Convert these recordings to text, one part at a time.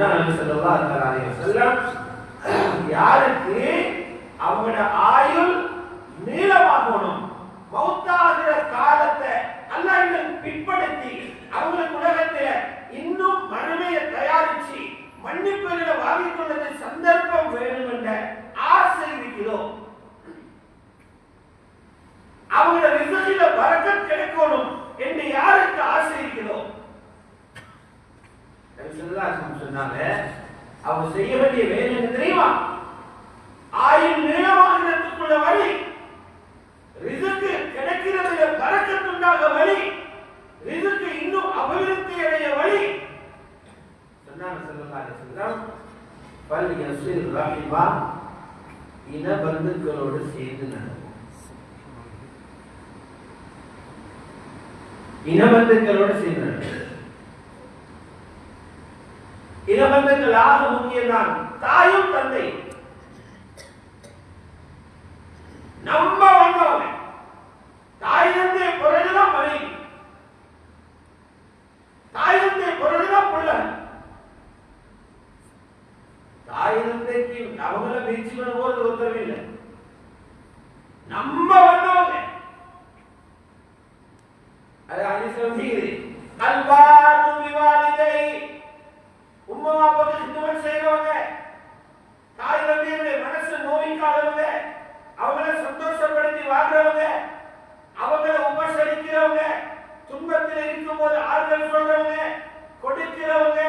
நபி ஸல்லல்லாஹு அலைஹி வஸல்லம் யாருக்கு அவங்களோட ஆயுள் நீளமாகணும், மௌத்தாகிற காலத்தை அல்லாஹ் இன்னும் பிற்படுத்தி அவங்களுக்கு உலகத்துல இன்னும் மறுமையை தயாரிச்சு மன்னிப்புகளை வாங்கிக் கொள்வது சந்தர்ப்பம் வேணும் என்ற ஆசை இருக்கிறோம். அவங்களோட ரிஸ்கில பரக்கத் கிடைக்கணும் என்று யாருக்கு ஆசை இருக்கிறோம்? சொன்னாங்க அவங்க செய்ய வேண்டிய வேலை என்ன தெரியுமா? ஆயுள் நீளமாகிறதுக்குள்ள வழி, ரிஸ்க் கிடைக்கிறதுல பரக்கத்துண்டாக வழி, ரிஸ்க் இன்னும் அபிவிருத்தி அடைய வழி சொன்னாங்க. ஸல்லல்லாஹு அலைஹி வஸல்லம் பல் யஸில் ரஹிமா, இன பந்துக்களோடு சேர்ந்து நடக்கும். இனபந்துக்களோடு சேர்ந்து நடக்கும். இனபந்துக்களாக முக்கியம்தான் தாயும் தந்தை. நம்ம வந்தவங்க தாய் தந்தை பிறகுதான் மனைவி, தாய் தந்தை பிறகுதான் பிள்ளை. தாய் தந்தைக்கு அவங்கள வீழ்ச்சி பண்ண போது ஒருத்தரவே இல்லை. நம்ம வந்தவங்க அது அலிசம்ஹீரி அல்பாரு விவாலிதை, உம்மா அப்பாவுக்கு ஹிதமத் செய்றவங்க, தாய் தந்தையுடைய மனசு நோய்க்காதவங்க, அவங்களை சந்தோஷப்படுத்தி வாழ்றவங்க, அவங்களை உபசரிக்கிறவங்க, துன்பத்தில் இருக்கும்போது ஆறுதல் சொல்றவங்க, கொடுக்கிறவங்க,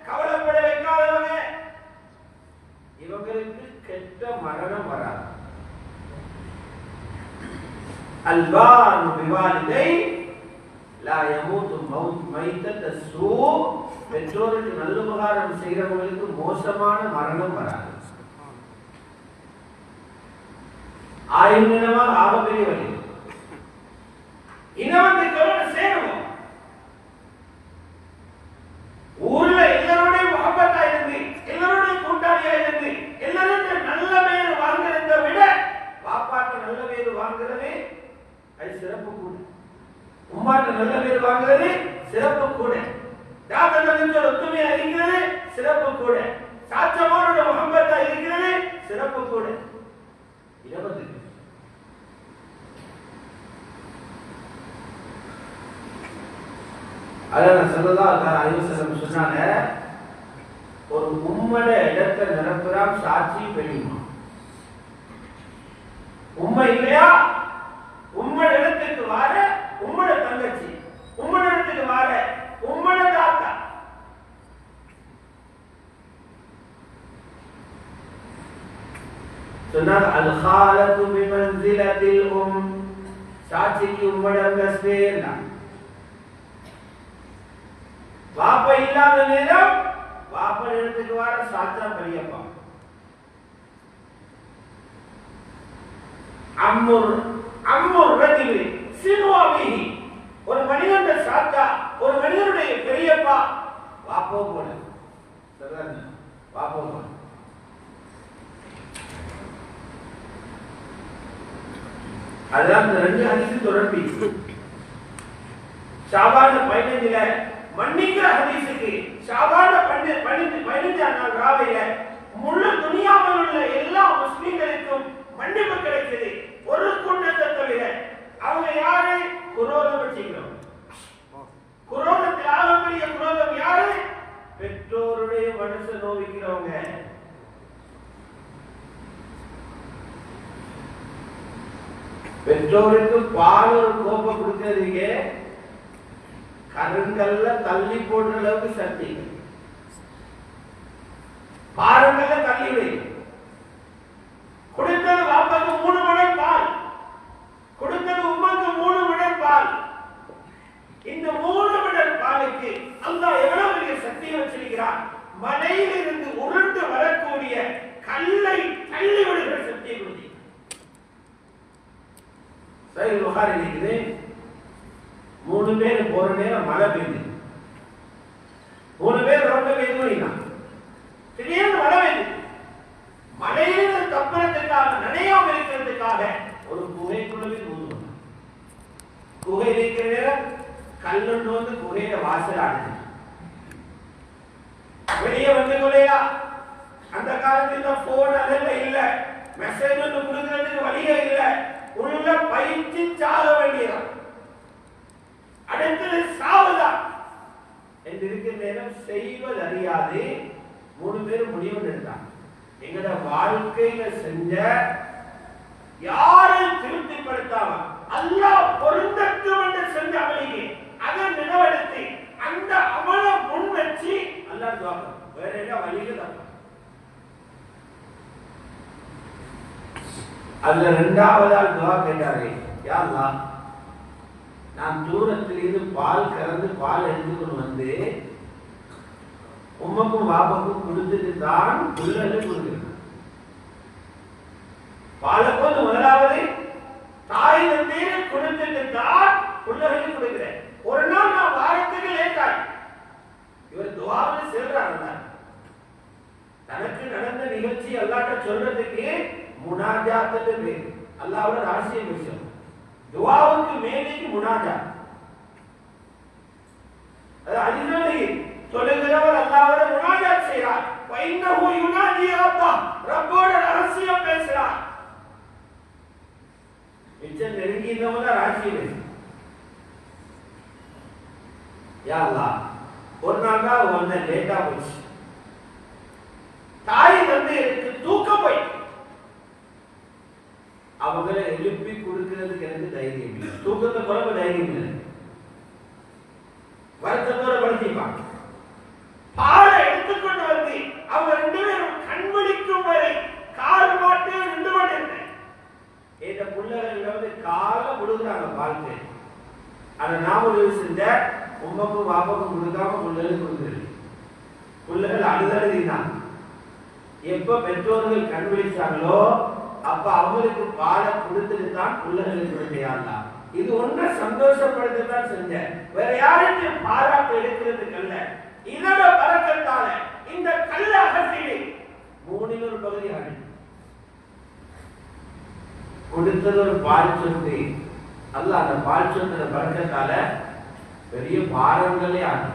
கவலைப்பட வைக்காதவங்க, இவங்களுக்கு கெட்ட மரணம் வராது. அல்பாரு விவாலிதை லா யமூது மௌத் மைத்தத் ஸூ, பெற்றோருக்கு நல்ல உபகாரம் செய்கிறவங்களுக்கு மோசமான மரணம் வராது. ஆயுள் நீளமா ஆகப்பெரிய வழி. இனவந்துக்களோட சேரணும். ஊர்ல எல்லாரோட முகப்பத்தா இருந்து, எல்லாரோட கூட்டாளியா இருந்து, எல்லாரும் நல்ல பேர் வாங்குறதை விட பாப்பாட்ட நல்ல பேர் வாங்குறது அது சிறப்பு கூட. உம்மாட்ட நல்ல பேர் வாங்குறது சிறப்பு கூட. தாத்தனோட ஒத்துமையா இருக்கிறது சிறப்பு கூட. சாச்சமாரோட முகப்பத்தா இருக்கிறது சிறப்பு கூட. இனவந்து அதான் ஸல்லல்லாஹு அலைஹி வஸல்லம் சொன்னாங்க, ஒரு உம்மட இடத்தை நிரப்புறான் சாட்சி பெரியமா. உண்மை இல்லையா? உம்மட இடத்துக்கு வார உம்மட தங்கச்சி, உம்மட இடத்துக்கு வார உம்மட தாத்தா. சொன்னாங்க அல் காலத்து பிமன்சிலத்தில் சாட்சிக்கு உம்மட அந்தஸ்தே இல்லை. வாப்பா இல்லாத நேரம் வாப்பா இடத்துக்கு வர சாச்சா பெரியப்பா. அம்முர் ரஜிலி சின்வாபிஹி, ஒரு மனிதனுடைய சாச்சா, ஒரு மனிதனுடைய பெரியப்பா வாப்போ போல. சரிதானே? வாப்போ போல. அதுதான் இந்த ரெண்டு ஹதீஸ் தொடர்பி. ஷாபான் 15ல மன்னிக்கிற ஹதீஸுக்கு ஷாபான் 15 நாள் ராவையில முழு துனியாவில் உள்ள எல்லா முஸ்லிம்களுக்கும் மன்னிப்பு கிடைக்குது, ஒரு கூட்டத்தை தவிர. அவங்க யாரு? குரோதம் வச்சுக்கிறோம். குரோதத்தில் ஆகக்கூடிய குரோதம் யாரு? பெற்றோருடைய மனசை நோவிக்கிறவங்க. பெற்றோருக்கு பால் ஒரு கோப்பை கொடுக்கறதுக்கு கருங்கல்ல தள்ளி போடுற அளவுக்கு சக்தி. பாருங்கல்ல தள்ளி வை. கொடுத்தது வாப்பாக்கு 3 மடங்கு பால், கொடுத்தது உமாக்கு 3 மடங்கு பால். இந்த 3 மடங்கு பாலுக்கு அல்லாஹ் எவ்வளவு பெரிய சக்தி வச்சிருக்கிறான். மலையில் இருந்து உருண்டு வரக்கூடிய கல்லை தள்ளி விடுகிற சக்தியை கொடுத்தி. சஹீஹ் புகாரி இருக்குது, 3 பேர் போற நேரம் மழை பெய்யுது. 3 பேர் ரோட்ல போயிருந்தா திடீர்னு மழை பெய்யுது. மழையிலிருந்து தப்புறதுக்காக, நனையாம இருக்கிறதுக்காக ஒரு குகைக்குள்ளவே ஊதுவாங்க. குகை இருக்கிற நேரம் கல்லுண்டு வந்து குகையில வாசல் ஆடுது. வெளியே வந்து கொலையா? அந்த காலத்தில் போன் அதெல்லாம் இல்ல, மெசேஜ் ஒன்று கொடுக்கறதுக்கு வழியே இல்ல. உள்ள பயிற்சி சாக வேண்டியதான், அடுத்தது சாவுதான் என்று இருக்கிற நேரம் செய்வது அறியாது 3 பேர் முடிவு எடுத்தாங்க. எங்கட வாழ்க்கையில செஞ்ச யாரும் திருப்திப்படுத்தாம அல்லாஹ் பொருந்தட்டும் என்று செஞ்ச அமளிக்கு அதை நினைவெடுத்து அந்த அமலை முன் வச்சு அல்லாஹ் துஆ பண்ணும். வேற என்ன வழியில தான். அதுல 2வது துஆ கேட்டாரு, யா அல்லாஹ், நான் தூரத்திலிருந்து பால் கறந்து பால் எடுத்துக்கொண்டு வந்து உம்மக்கும் பாப்பாக்கும் கொடுத்துட்டு தான் புள்ளகளுக்கு கொடுக்கிறேன். பாலை போது முதலாவது தாய் தந்தையை கொடுத்துட்டு தான் புள்ளகளுக்கு கொடுக்கிறேன். ஒரு நாள் நான் வாரத்துக்கு லேட் ஆகி இவர் துஆவில் செல்றாங்க. தனக்கு நடந்த நிகழ்ச்சி அல்லாஹ்ட்ட சொல்றதுக்கு முனாஜாத்துக்கு பேர். அல்லாஹ்வோட ரகசிய விஷயம். துஆவுக்கு மேலேக்கு முனாஜாத். அது அடிக்கடி சொல்லுகிறவர் அல்லாஹ்வோட முனாஜாத் செய்றார். வைன்னஹு யுனாஜி ரப்பா, ரப்போட ரகசியம் பேசுறார். மிச்சம் நெருங்கினவங்க ரகசியம் பேசுறார். யா அல்லாஹ், ஒரு நாள் தான் வந்த லேட்டா போச்சு. தாய் வந்து எனக்கு தூக்கம் போய் அவங்களை எழுப்பி கொடுக்கிறதுக்கு எனக்கு தைரியம் இல்லை. தூக்கத்தை குறைவு தைரியம் இல்லை. வருத்தத்தோட படுத்திப்பாங்க. பாலை எடுத்துக்கொண்டு வந்து அவங்க 2 பேரும் கண்விழிக்கும் வரை கால் மாட்டு நின்று கொண்டிருந்தேன். இந்த பிள்ளைகள் வந்து கால முழுகிறாங்க பால்க்கு. அதை நான் உதவி செஞ்ச உம்மக்கும் பாப்பாக்கும் கொடுக்காம பிள்ளைகளுக்கு கொடுக்குறது. பிள்ளைகள் அழுதழுதிதான். எப்ப பெற்றோர்கள் கண்விழிச்சாங்களோ அப்ப அவங்களுக்கு பாலை கொடுத்துட்டு தான் பிள்ளைகளுக்கு கொடுத்தையாடலாம். இது ஒன்றை சந்தோஷப்படுத்ததான் செஞ்ச, வேற யாருக்கும் பாராட்டு எடுக்கிறதுக்கு அல்ல. இதோட பறக்கத்தால இந்த கல்ல அகற்றிடு 3 ஒரு பகுதி ஆடு கொடுத்தது ஒரு பால் சொத்து அல்ல. அந்த பால் சொத்துல பறக்கத்தால பெரிய பாரங்களே ஆடு.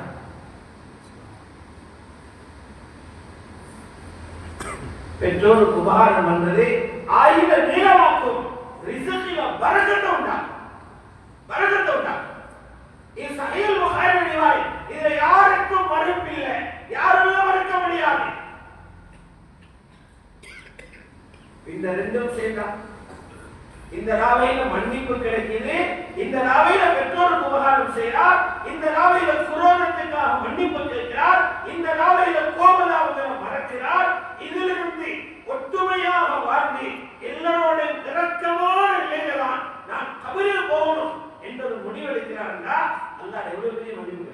பெற்றோருக்கு உபகாரம் பண்றது 1000 நீளமாக்கும். ரிசல்ட்ல பரக்கத்தை உண்டா, பரக்கத்தை உண்டா. இது சஹீஹ் புகாரி ரிவாயத். இதுல யாருக்கும் மறுப்பு இல்லை, யாரும் மறுக்க முடியாது. இந்த 2ம் சேர்ந்தா இந்த ராவையில மன்னிப்பு கிடைக்குது, இந்த ராவையில பெற்றோருக்கு உபகாரம் செய்கிறார், இந்த ராவையில குரோதத்துக்காக மன்னிப்பு கேட்கிறார், இந்த ராவையில கோபதாபங்களை மறக்கிறார். இதிலிருந்து ஒற்றுமையாக வாழ்ந்து எல்லாரோட இரக்கமான நிலையில்தான் நான் கபரில் போகணும் என்ற ஒரு முடிவெடுக்கிறார். அல்லாஹ் எவ்வளவு பெரிய மன்னிப்பு.